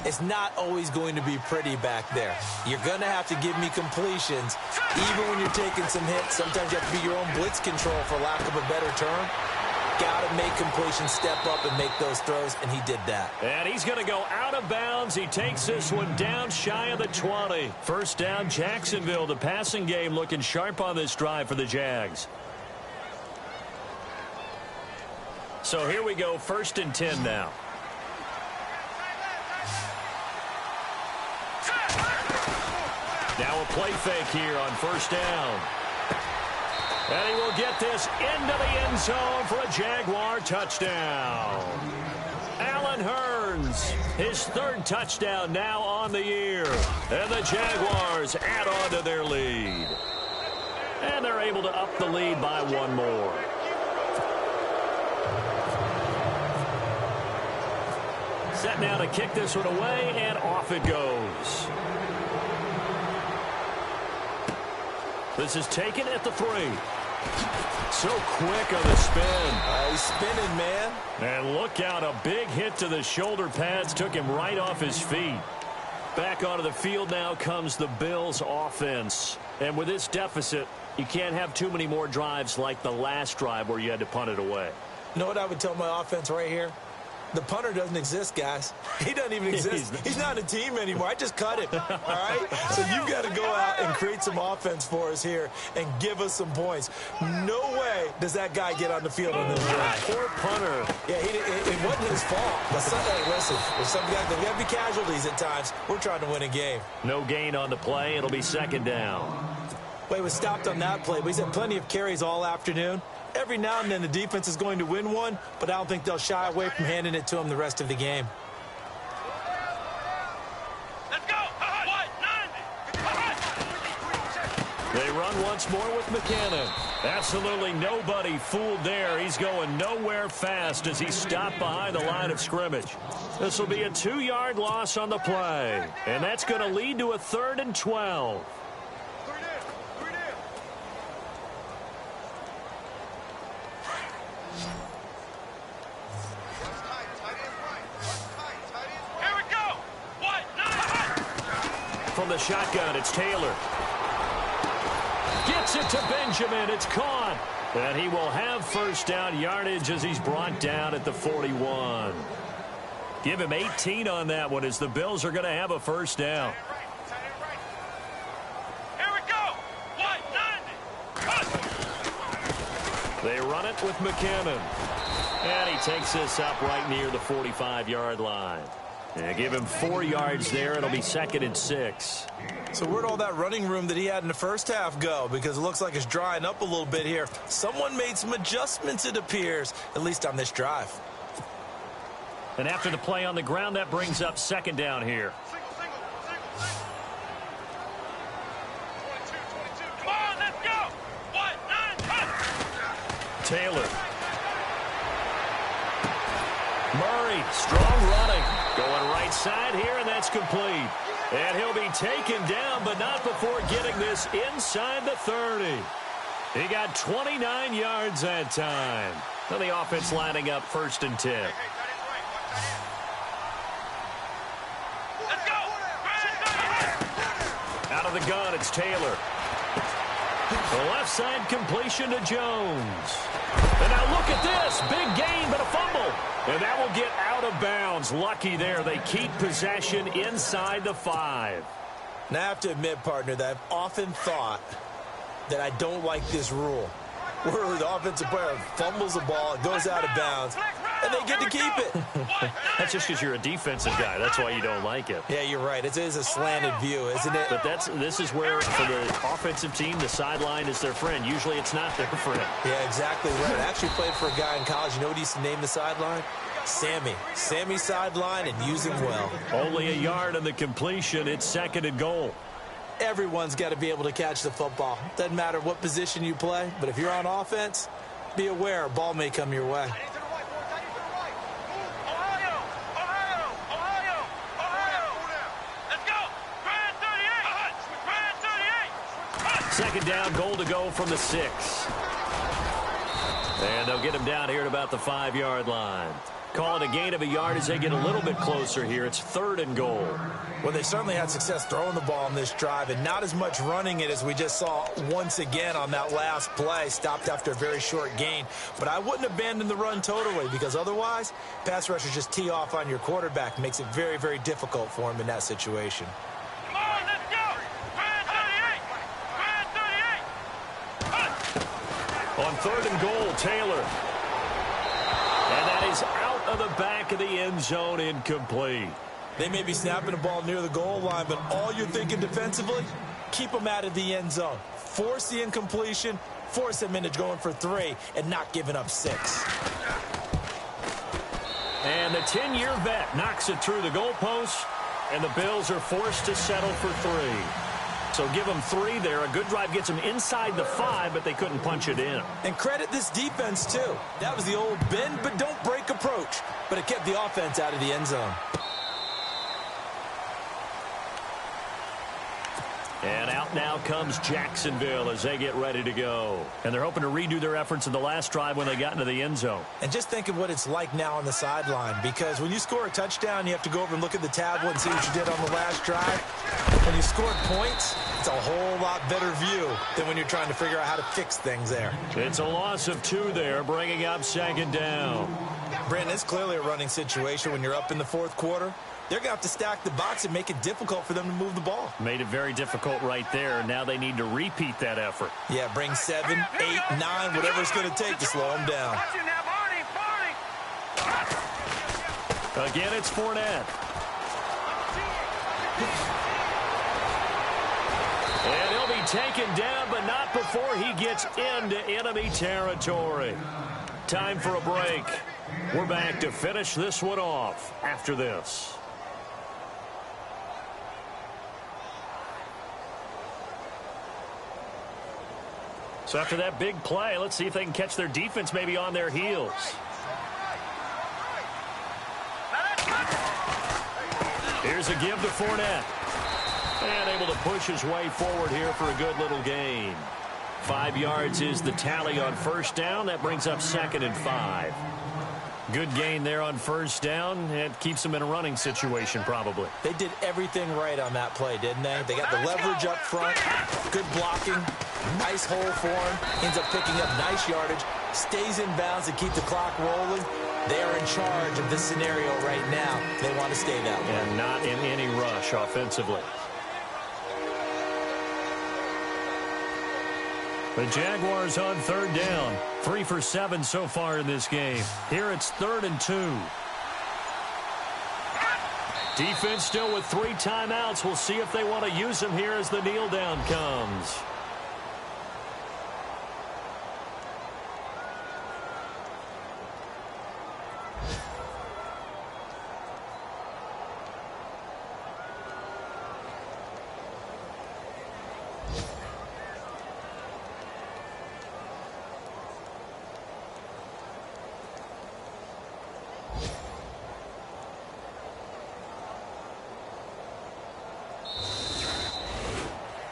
it's not always going to be pretty back there. You're going to have to give me completions, even when you're taking some hits. Sometimes you have to be your own blitz control, for lack of a better term. Got to make completions, step up and make those throws, and he did that. And he's going to go out of bounds. He takes this one down shy of the 20. First down, Jacksonville. The passing game looking sharp on this drive for the Jags. So here we go, 1st and 10 now. Now a play fake here on first down. And he will get this into the end zone for a Jaguar touchdown. Allen Hurns, his 3rd touchdown now on the year. And the Jaguars add on to their lead. And they're able to up the lead by one more. Set now to kick this one away, and off it goes. This is taken at the 3. So quick on the spin. He's spinning, man. And look out, a big hit to the shoulder pads took him right off his feet. Back onto the field now comes the Bills offense. And with this deficit, you can't have too many more drives like the last drive where you had to punt it away. You know what I would tell my offense right here? The punter doesn't exist, guys. He doesn't even exist. He's not a team anymore. I just cut him, all right? So you've got to go out and create some offense for us here and give us some points. No way does that guy get on the field on this drive. Poor punter. Yeah, it wasn't his fault. But hey, listen, there's got to be casualties at times. We're trying to win a game. No gain on the play. It'll be second down. Well, he was stopped on that play, but he's had plenty of carries all afternoon. Every now and then the defense is going to win one, but I don't think they'll shy away from handing it to him the rest of the game. Let's go. 1, 9. They run once more with McCannon. Absolutely nobody fooled there. He's going nowhere fast as he stopped behind the line of scrimmage. This will be a 2-yard loss on the play. And that's going to lead to a 3rd and 12. From the shotgun, it's Taylor. Gets it to Benjamin. It's caught. And he will have first down yardage as he's brought down at the 41. Give him 18 on that one as the Bills are going to have a first down. Here we go. They run it with McCannon. And he takes this up right near the 45-yard line. And give him 4 yards there. It'll be 2nd and 6. So where'd all that running room that he had in the first half go? Because it looks like it's drying up a little bit here. Someone made some adjustments, it appears, at least on this drive. And after the play on the ground, that brings up 2nd down here. Single. 22. Come on, let's go. 9. Taylor. Murray, strong running. Going right side here, and that's complete. And he'll be taken down, but not before getting this inside the 30. He got 29 yards that time. Now the offense lining up 1st and 10. Let's go. Out of the gun, it's Taylor. The left side completion to Jones. And now look at this. Big gain, but a fumble. And that will get out of bounds. Lucky there. They keep possession inside the 5. Now, I have to admit, partner, that I've often thought that I don't like this rule, where the offensive player fumbles the ball, it goes out of bounds, and they get to keep it. That's just because you're a defensive guy. That's why you don't like it. Yeah, you're right. It is a slanted view, isn't it? But this is where, for the offensive team, the sideline is their friend. Usually it's not their friend. Yeah, exactly right. I actually played for a guy in college. You know what he used to name the sideline? Sammy. Sammy sideline, and use him well. Only a yard on the completion. It's 2nd and goal. Everyone's got to be able to catch the football. Doesn't matter what position you play, but if you're on offense, be aware a ball may come your way. Ohio. Let's go. Grand 38. 2nd down, goal to go from the 6. And they'll get him down here at about the 5-yard line. Call it a gain of a yard as they get a little bit closer here. It's 3rd and goal. Well, they certainly had success throwing the ball on this drive and not as much running it as we just saw once again on that last play. Stopped after a very short gain. But I wouldn't abandon the run totally, because otherwise, pass rushers just tee off on your quarterback. Makes it very, very difficult for him in that situation. Come on, let's go. Grand 38. On 3rd and goal, Taylor. And that is out of the back of the end zone, incomplete. They may be snapping the ball near the goal line, but all you're thinking defensively, keep them out of the end zone. Force the incompletion, force them into going for 3, and not giving up 6. And the 10-year vet knocks it through the goalpost, and the Bills are forced to settle for 3. So give them 3 there. A good drive gets them inside the 5, but they couldn't punch it in. And credit this defense, too. That was the old bend but don't break approach, but it kept the offense out of the end zone. And out now comes Jacksonville as they get ready to go. And they're hoping to redo their efforts in the last drive when they got into the end zone. And just think of what it's like now on the sideline, because when you score a touchdown, you have to go over and look at the tablet and see what you did on the last drive. When you scored points, it's a whole lot better view than when you're trying to figure out how to fix things there. It's a loss of 2 there, bringing up 2nd down. Brandon, it's clearly a running situation when you're up in the 4th quarter. They're going to have to stack the box and make it difficult for them to move the ball. Made it very difficult right there. Now they need to repeat that effort. Yeah, bring 7, 8, 9, whatever it's going to take to slow them down. Watch it now, Barney. Again, it's Fournette. And he'll be taken down, but not before he gets into enemy territory. Time for a break. We're back to finish this one off after this. So after that big play, let's see if they can catch their defense maybe on their heels. Here's a give to Fournette. And able to push his way forward here for a good little gain. 5 yards is the tally on first down. That brings up 2nd and 5. Good gain there on first down. It keeps them in a running situation probably. They did everything right on that play, didn't they? They got the leverage up front, good blocking, nice hole for him, ends up picking up nice yardage, stays in bounds to keep the clock rolling. They are in charge of this scenario right now. They want to stay that way. And not in any rush offensively. The Jaguars on 3rd down. 3 for 7 so far in this game. Here it's 3rd and 2. Defense still with 3 timeouts. We'll see if they want to use them here as the kneel down comes.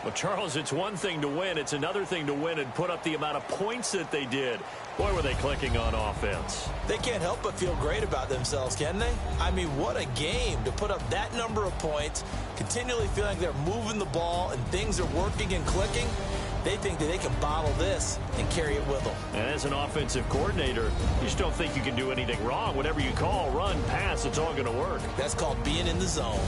Well, Charles, it's one thing to win. It's another thing to win and put up the amount of points that they did. Boy, were they clicking on offense. They can't help but feel great about themselves, can they? I mean, what a game to put up that number of points, continually feeling like they're moving the ball and things are working and clicking. They think that they can bottle this and carry it with them. And as an offensive coordinator, you just don't think you can do anything wrong. Whatever you call, run, pass, it's all going to work. That's called being in the zone.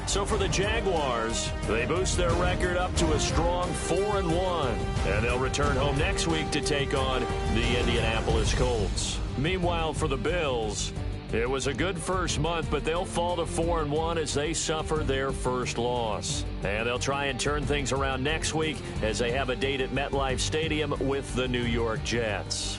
So for the Jaguars, they boost their record up to a strong 4-1. And they'll return home next week to take on the Indianapolis Colts. Meanwhile, for the Bills, it was a good first month, but they'll fall to 4-1 as they suffer their first loss. And they'll try and turn things around next week as they have a date at MetLife Stadium with the New York Jets.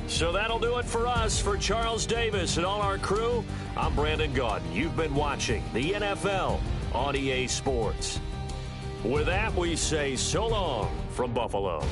So that'll do it for us. For Charles Davis and all our crew, I'm Brandon Gaudin. You've been watching the NFL on EA Sports. With that, we say so long from Buffalo.